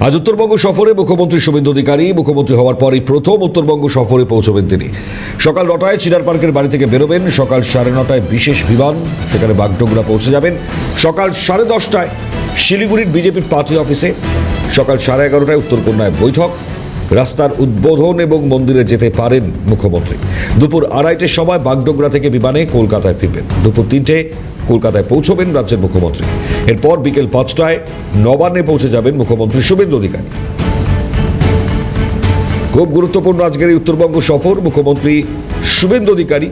আজ উত্তরবঙ্গ সফরে মুখ্যমন্ত্রী শুভেন্দু অধিকারী মুখ্যমন্ত্রী হওয়ার পরই প্রথম উত্তরবঙ্গ সফরে পৌঁছবেন তিনি। সকাল 9টায় চিনার পার্কের বাড়ি থেকে বেরোবেন। সকাল 9:30টায় বিশেষ বিমান সেখানে বাগডোগরা পৌঁছে যাবেন। সকাল 10:30টায় শিলিগুড়ির বিজেপির পার্টি অফিসে, সকাল 11:30টায় উত্তরকন্যায় বৈঠক, রাস্তার উদ্বোধন এবং মন্দিরে যেতে পারেন মুখ্যমন্ত্রী। দুপুর 2:30টার সময় বাগডোগরা থেকে বিমানে কলকাতায় ফিরবেন। দুপুর 3টে কলকাতায় পৌঁছবেন রাজ্যের মুখ্যমন্ত্রী। এরপর বিকেল 5টায় নবান্নে পৌঁছে যাবেন মুখ্যমন্ত্রী শুভেন্দু অধিকারী। খুব গুরুত্বপূর্ণ আজকের এই উত্তরবঙ্গ সফর। মুখ্যমন্ত্রী শুভেন্দু অধিকারী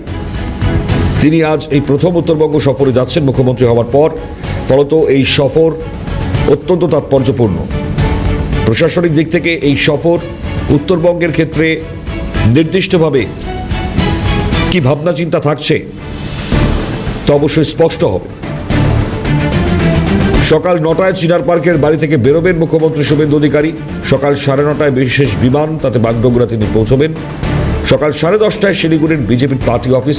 তিনি আজ এই প্রথম উত্তরবঙ্গ সফরে যাচ্ছেন মুখ্যমন্ত্রী হওয়ার পর। ফলত এই সফর অত্যন্ত তাৎপর্যপূর্ণ। প্রশাসনিক দিক থেকে এই সফর উত্তরবঙ্গের ক্ষেত্রে নির্দিষ্টভাবে কি ভাবনা চিন্তা থাকছে তা অবশ্যই স্পষ্ট হবে। সকাল 9টায় চিনার পার্কের বাড়ি থেকে বেরোবেন মুখ্যমন্ত্রী শুভেন্দু অধিকারী। সকাল 9:30টায় বিশেষ বিমান, তাতে বাগডোগরা তিনি পৌঁছবেন। সকাল 10:30টায় শিলিগুড়ির বিজেপির পার্টি অফিস,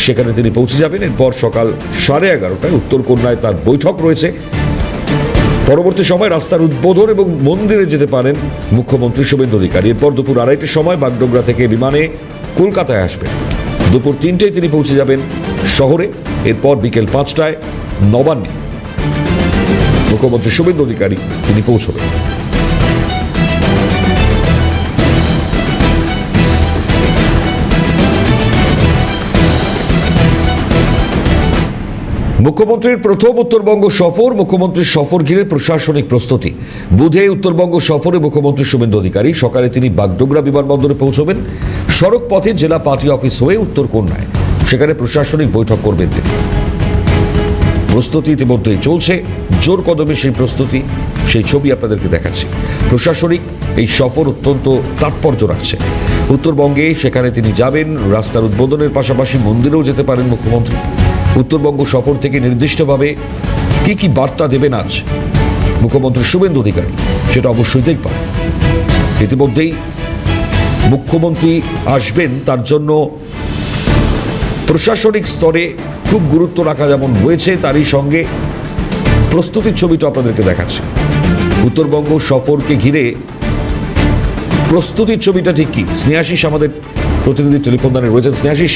সেখানে তিনি পৌঁছে যাবেন। এরপর সকাল 11:30টায় উত্তরকন্যায় তার বৈঠক রয়েছে। পরবর্তী সময় রাস্তার উদ্বোধন এবং মন্দিরে যেতে পারেন মুখ্যমন্ত্রী শুভেন্দু অধিকারী। এরপর দুপুর 2:30টার সময় বাগডোগরা থেকে বিমানে কলকাতায় আসবেন। দুপুর 3টায় তিনি পৌঁছে যাবেন শহরে। এরপর বিকেল 5টায় নবান্নে মুখ্যমন্ত্রী শুভেন্দু অধিকারী তিনি পৌঁছবেন। মুখ্যমন্ত্রীর প্রথম উত্তরবঙ্গ সফর। মুখ্যমন্ত্রীর সফর ঘিরে প্রশাসনিক প্রস্তুতি। বুধে উত্তরবঙ্গ সফরে মুখ্যমন্ত্রী শুভেন্দু অধিকারী সকালে তিনি বাগডোগরা বিমানবন্দরে পৌঁছবেন। সড়ক পথে জেলা পার্টি অফিস হয়ে উত্তরকন্যায়, সেখানে প্রশাসনিক বৈঠক করবেন তিনি। প্রস্তুতি ইতিমধ্যেই চলছে, জোর কদমে সেই প্রস্তুতি, সেই ছবি আপনাদেরকে দেখাচ্ছি। প্রশাসনিক এই সফর অত্যন্ত তাৎপর্য রাখছে উত্তরবঙ্গে। সেখানে তিনি যাবেন, রাস্তার উদ্বোধনের পাশাপাশি মন্দিরেও যেতে পারেন মুখ্যমন্ত্রী। উত্তরবঙ্গ সফর থেকে নির্দিষ্টভাবে কি কি বার্তা দেবেন আজ মুখ্যমন্ত্রী শুভেন্দু অধিকারী, সেটা অবশ্যই দেখবেন। ইতিমধ্যেই মুখ্যমন্ত্রী আসবেন, তার জন্য প্রশাসনিক স্তরে খুব গুরুত্ব রাখা যেমন হয়েছে, তারই সঙ্গে প্রস্তুতির ছবিটা আপনাদেরকে দেখাচ্ছে। উত্তরবঙ্গ সফরকে ঘিরে প্রস্তুতির ছবিটা ঠিক কি? স্নেহাশিস আমাদের প্রতিনিধি টেলিফোন লাইনে রয়েছেন। স্নেহাশিস,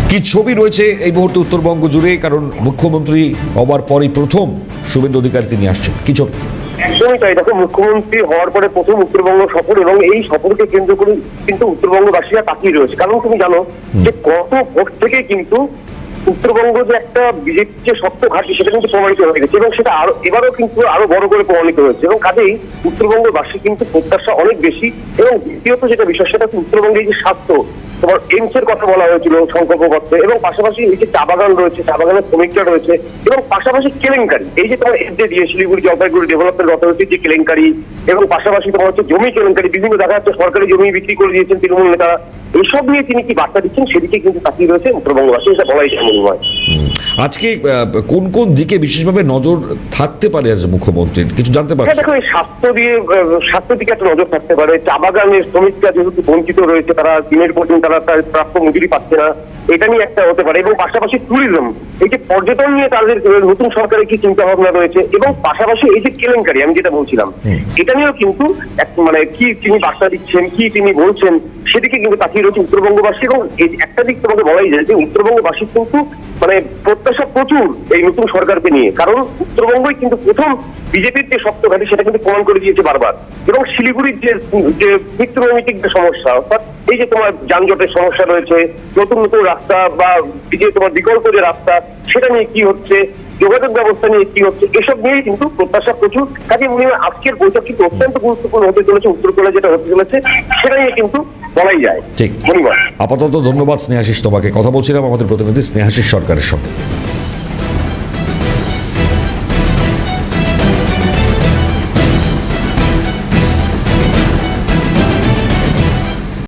কি ছবি রয়েছে এই মুহূর্তে উত্তরবঙ্গ জুড়ে? কারণ মুখ্যমন্ত্রী হওয়ার পরই প্রথম শুভেন্দু অধিকারী তিনি আসছেন, কি ছবি? একদমই তাই। দেখো, মুখ্যমন্ত্রী হওয়ার পরে প্রথম উত্তরবঙ্গ সফর, এবং এই সফরকে কেন্দ্র করে কিন্তু উত্তরবঙ্গবাসীরা তাকিয়ে রয়েছে। কারণ তুমি জানো যে গত ভোট থেকে কিন্তু উত্তরবঙ্গ যে একটা বিজেপির যে শক্ত ঘাঁটি, সেটা কিন্তু প্রমাণিত হয়ে গেছে, এবং সেটা এবারও কিন্তু আরো বড় করে প্রমাণিত হয়েছে। এবং কাজেই উত্তরবঙ্গবাসী কিন্তু প্রত্যাশা অনেক বেশি। এবং দ্বিতীয়ত যেটা বিষয়, সেটা উত্তরবঙ্গে এই যে স্বাস্থ্য, তোমার এইমস এর কথা বলা হয়েছিল সংকল্পপত্রে, এবং পাশাপাশি এই যে চা বাগান রয়েছে, চা বাগানের শ্রমিকরা রয়েছে, এবং পাশাপাশি কেলেঙ্কারি, এই যে তোমার এফডে দিয়ে শিলিগুড়ি জলপাইগুড়ি ডেভেলপমেন্ট অথরিটির যে কেলেঙ্কারি, এবং পাশাপাশি তোমার হচ্ছে জমি কেলেঙ্কারি, বিভিন্ন দেখা যাচ্ছে সরকারি জমি বিক্রি করে দিয়েছেন তৃণমূল নেতারা। এইসব নিয়ে তিনি কি বার্তা দিচ্ছেন, সেদিকে কিন্তু তাকিয়ে রয়েছে উত্তরবঙ্গবাসী, এটা বলাই যায় মনে হয়। আজকে কোন কোন দিকে বিশেষভাবে নজর থাকতে পারে আজ মুখ্যমন্ত্রীর, কিছু জানতে পারছেন? দেখো, এই স্বাস্থ্য দিকে একটা নজর থাকতে পারে। চা বাগানের শ্রমিকরা যেহেতু বঞ্চিত রয়েছে, তারা দিনের পর দিন তারা তার প্রাপ্য মজুরি পাচ্ছে না, এটা নিয়ে একটা হতে পারে। এবং পাশাপাশি ট্যুরিজম, এই যে পর্যটন নিয়ে তাদের নতুন সরকারের কি চিন্তা ভাবনা রয়েছে, এবং পাশাপাশি এই যে কেলেঙ্কারি আমি যেটা বলছিলাম, এটা নিয়েও কিন্তু মানে কি তিনি বার্তা দিচ্ছেন, কি তিনি বলছেন, সেদিকে কিন্তু তাকিয়ে রয়েছে উত্তরবঙ্গবাসী। এবং একটা দিক তোমাকে বলাই যায় যে উত্তরবঙ্গবাসী কিন্তু মানে প্রত্যাশা প্রচুর এই নতুন সরকারকে নিয়ে। কারণ উত্তরবঙ্গই কিন্তু প্রথম বিজেপির যে শক্ত ঘাঁটি, সেটা কিন্তু প্রমাণ করে দিয়েছে বারবার। এবং শিলিগুড়ির যে নিত্যনৈমিত্তিক যে সমস্যা, অর্থাৎ এই যে তোমার যানজটের সমস্যা রয়েছে, নতুন নতুন রাস্তা বা যে তোমার বিকল্প যে রাস্তা, সেটা নিয়ে কি হচ্ছে, যোগাযোগ ব্যবস্থা নিয়ে কি হচ্ছে, এসব নিয়ে কিন্তু প্রত্যাশা প্রচুর। কাজে আজকের বৈঠক কিন্তু অত্যন্ত গুরুত্বপূর্ণ হতে চলেছে। উত্তরকন্যায় যেটা হতে চলেছে, সেটা নিয়ে কিন্তু বলাই যায়। ঠিক, ধন্যবাদ। আপাতত ধন্যবাদ স্নেহাশিস তোমাকে। কথা বলছিলাম আমাদের প্রতিনিধি স্নেহাশিস সরকারের সঙ্গে।